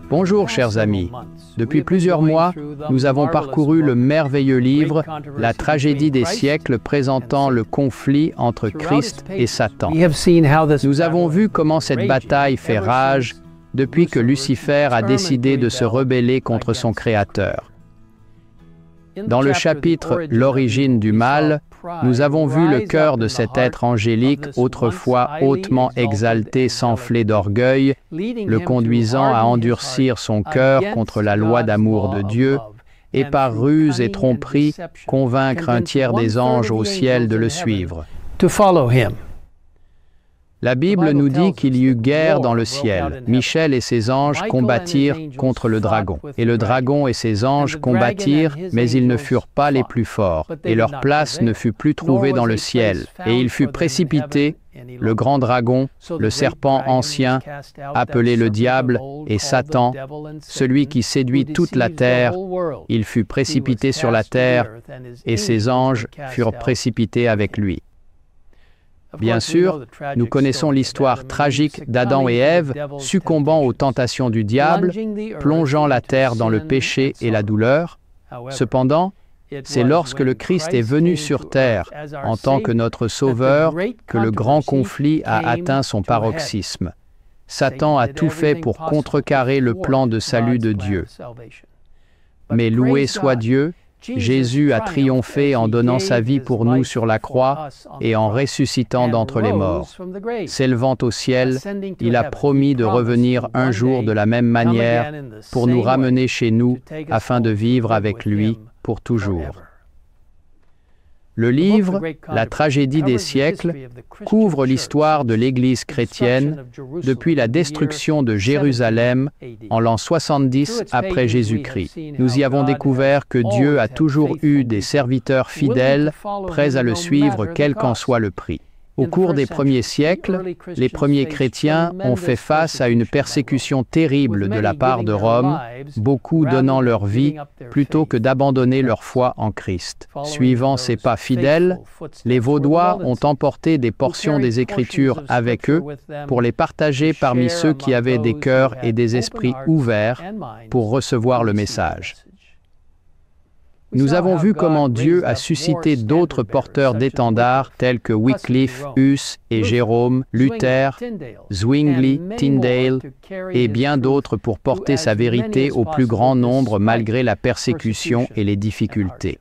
Bonjour chers amis. Depuis plusieurs mois, nous avons parcouru le merveilleux livre « La tragédie des siècles » présentant le conflit entre Christ et Satan. Nous avons vu comment cette bataille fait rage depuis que Lucifer a décidé de se rebeller contre son Créateur. Dans le chapitre « L'origine du mal », nous avons vu le cœur de cet être angélique, autrefois hautement exalté, s'enfler d'orgueil, le conduisant à endurcir son cœur contre la loi d'amour de Dieu, et par ruse et tromperie, convaincre un tiers des anges au ciel de le suivre. La Bible nous dit qu'il y eut guerre dans le ciel. Michel et ses anges combattirent contre le dragon. Et le dragon et ses anges combattirent, mais ils ne furent pas les plus forts. Et leur place ne fut plus trouvée dans le ciel. Et il fut précipité, le grand dragon, le serpent ancien, appelé le diable et Satan, celui qui séduit toute la terre. Il fut précipité sur la terre, et ses anges furent précipités avec lui. Bien sûr, nous connaissons l'histoire tragique d'Adam et Ève succombant aux tentations du diable, plongeant la terre dans le péché et la douleur. Cependant, c'est lorsque le Christ est venu sur terre en tant que notre Sauveur que le grand conflit a atteint son paroxysme. Satan a tout fait pour contrecarrer le plan de salut de Dieu. Mais loué soit Dieu, Jésus a triomphé en donnant sa vie pour nous sur la croix et en ressuscitant d'entre les morts. S'élevant au ciel, il a promis de revenir un jour de la même manière pour nous ramener chez nous afin de vivre avec lui pour toujours. Le livre « La tragédie des siècles » couvre l'histoire de l'Église chrétienne depuis la destruction de Jérusalem en l'an 70 après Jésus-Christ. Nous y avons découvert que Dieu a toujours eu des serviteurs fidèles, prêts à le suivre quel qu'en soit le prix. Au cours des premiers siècles, les premiers chrétiens ont fait face à une persécution terrible de la part de Rome, beaucoup donnant leur vie plutôt que d'abandonner leur foi en Christ. Suivant ces pas fidèles, les Vaudois ont emporté des portions des Écritures avec eux pour les partager parmi ceux qui avaient des cœurs et des esprits ouverts pour recevoir le message. Nous avons vu comment Dieu a suscité d'autres porteurs d'étendards tels que Wycliffe, Huss et Jérôme, Luther, Zwingli, Tyndale et bien d'autres pour porter sa vérité au plus grand nombre malgré la persécution et les difficultés.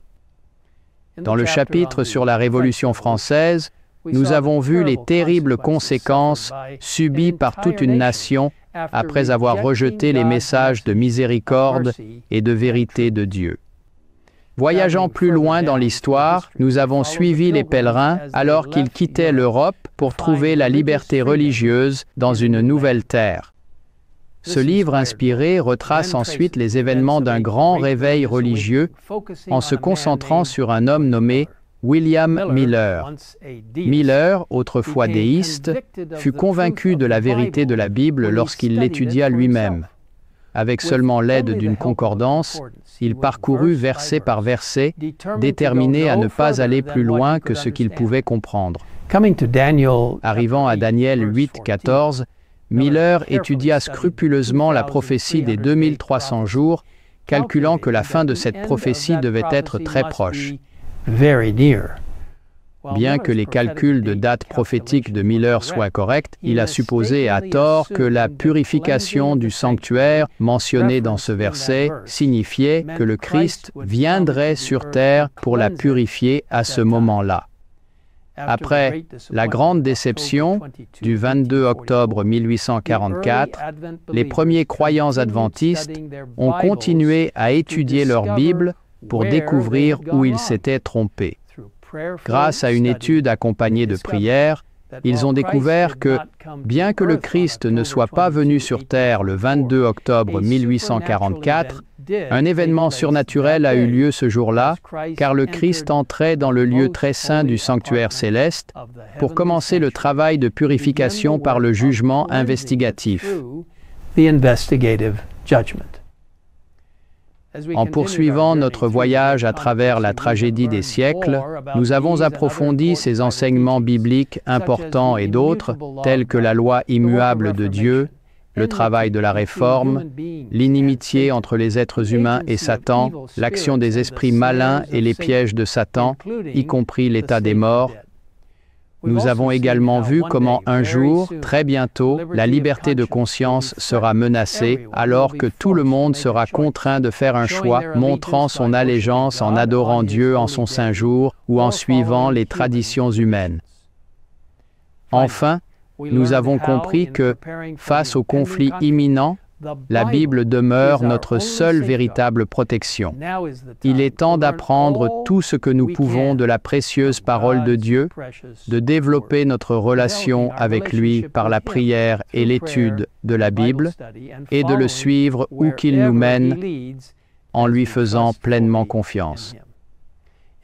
Dans le chapitre sur la Révolution française, nous avons vu les terribles conséquences subies par toute une nation après avoir rejeté les messages de miséricorde et de vérité de Dieu. Voyageant plus loin dans l'histoire, nous avons suivi les pèlerins alors qu'ils quittaient l'Europe pour trouver la liberté religieuse dans une nouvelle terre. Ce livre inspiré retrace ensuite les événements d'un grand réveil religieux en se concentrant sur un homme nommé William Miller. Miller, autrefois déiste, fut convaincu de la vérité de la Bible lorsqu'il l'étudia lui-même. Avec seulement l'aide d'une concordance, il parcourut verset par verset, déterminé à ne pas aller plus loin que ce qu'il pouvait comprendre. Arrivant à Daniel 8:14, Miller étudia scrupuleusement la prophétie des 2300 jours, calculant que la fin de cette prophétie devait être très proche. Bien que les calculs de date prophétique de Miller soient corrects, il a supposé à tort que la purification du sanctuaire mentionnée dans ce verset signifiait que le Christ viendrait sur terre pour la purifier à ce moment-là. Après la grande déception du 22 octobre 1844, les premiers croyants adventistes ont continué à étudier leur Bible pour découvrir où ils s'étaient trompés. Grâce à une étude accompagnée de prières, ils ont découvert que, bien que le Christ ne soit pas venu sur terre le 22 octobre 1844, un événement surnaturel a eu lieu ce jour-là, car le Christ entrait dans le lieu très saint du sanctuaire céleste pour commencer le travail de purification par le jugement investigatif. En poursuivant notre voyage à travers la tragédie des siècles, nous avons approfondi ces enseignements bibliques importants et d'autres, tels que la loi immuable de Dieu, le travail de la réforme, l'inimitié entre les êtres humains et Satan, l'action des esprits malins et les pièges de Satan, y compris l'état des morts. Nous avons également vu comment un jour, très bientôt, la liberté de conscience sera menacée, alors que tout le monde sera contraint de faire un choix, montrant son allégeance en adorant Dieu en son saint jour ou en suivant les traditions humaines. Enfin, nous avons compris que, face au conflit imminent, la Bible demeure notre seule véritable protection. Il est temps d'apprendre tout ce que nous pouvons de la précieuse parole de Dieu, de développer notre relation avec lui par la prière et l'étude de la Bible, et de le suivre où qu'il nous mène en lui faisant pleinement confiance.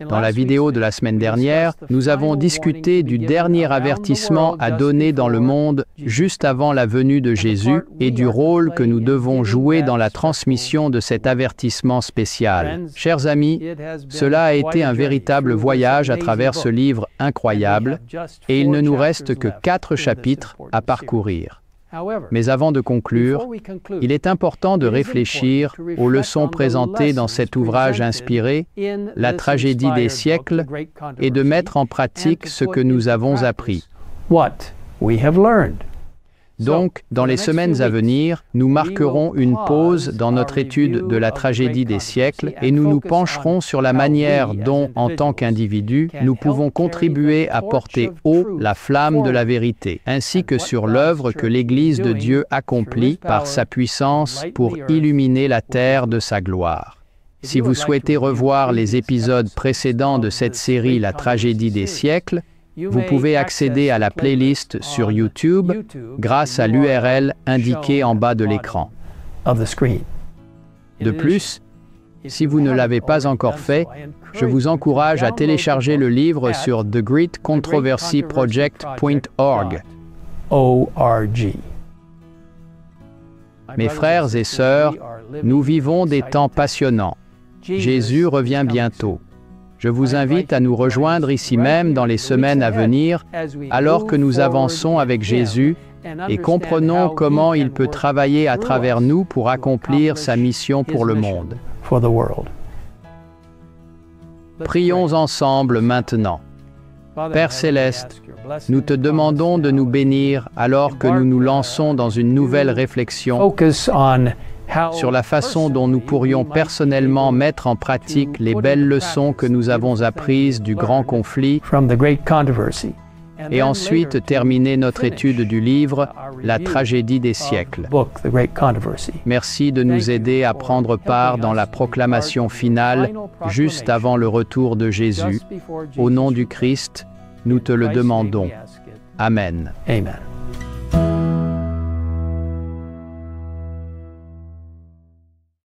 Dans la vidéo de la semaine dernière, nous avons discuté du dernier avertissement à donner dans le monde juste avant la venue de Jésus et du rôle que nous devons jouer dans la transmission de cet avertissement spécial. Chers amis, cela a été un véritable voyage à travers ce livre incroyable et il ne nous reste que 4 chapitres à parcourir. Mais avant de conclure, il est important de réfléchir aux leçons présentées dans cet ouvrage inspiré, La tragédie des siècles, et de mettre en pratique ce que nous avons appris. Donc, dans les semaines à venir, nous marquerons une pause dans notre étude de la tragédie des siècles et nous nous pencherons sur la manière dont, en tant qu'individus, nous pouvons contribuer à porter haut la flamme de la vérité, ainsi que sur l'œuvre que l'Église de Dieu accomplit par sa puissance pour illuminer la terre de sa gloire. Si vous souhaitez revoir les épisodes précédents de cette série La tragédie des siècles, vous pouvez accéder à la playlist sur YouTube grâce à l'URL indiquée en bas de l'écran. De plus, si vous ne l'avez pas encore fait, je vous encourage à télécharger le livre sur thegreatcontroversyproject.org. Mes frères et sœurs, nous vivons des temps passionnants. Jésus revient bientôt. Je vous invite à nous rejoindre ici même dans les semaines à venir, alors que nous avançons avec Jésus et comprenons comment il peut travailler à travers nous pour accomplir sa mission pour le monde. Prions ensemble maintenant. Père Céleste, nous te demandons de nous bénir alors que nous nous lançons dans une nouvelle réflexion sur la façon dont nous pourrions personnellement mettre en pratique les belles leçons que nous avons apprises du grand conflit et ensuite terminer notre étude du livre « La tragédie des siècles ». Merci de nous aider à prendre part dans la proclamation finale juste avant le retour de Jésus. Au nom du Christ, nous te le demandons. Amen. Amen.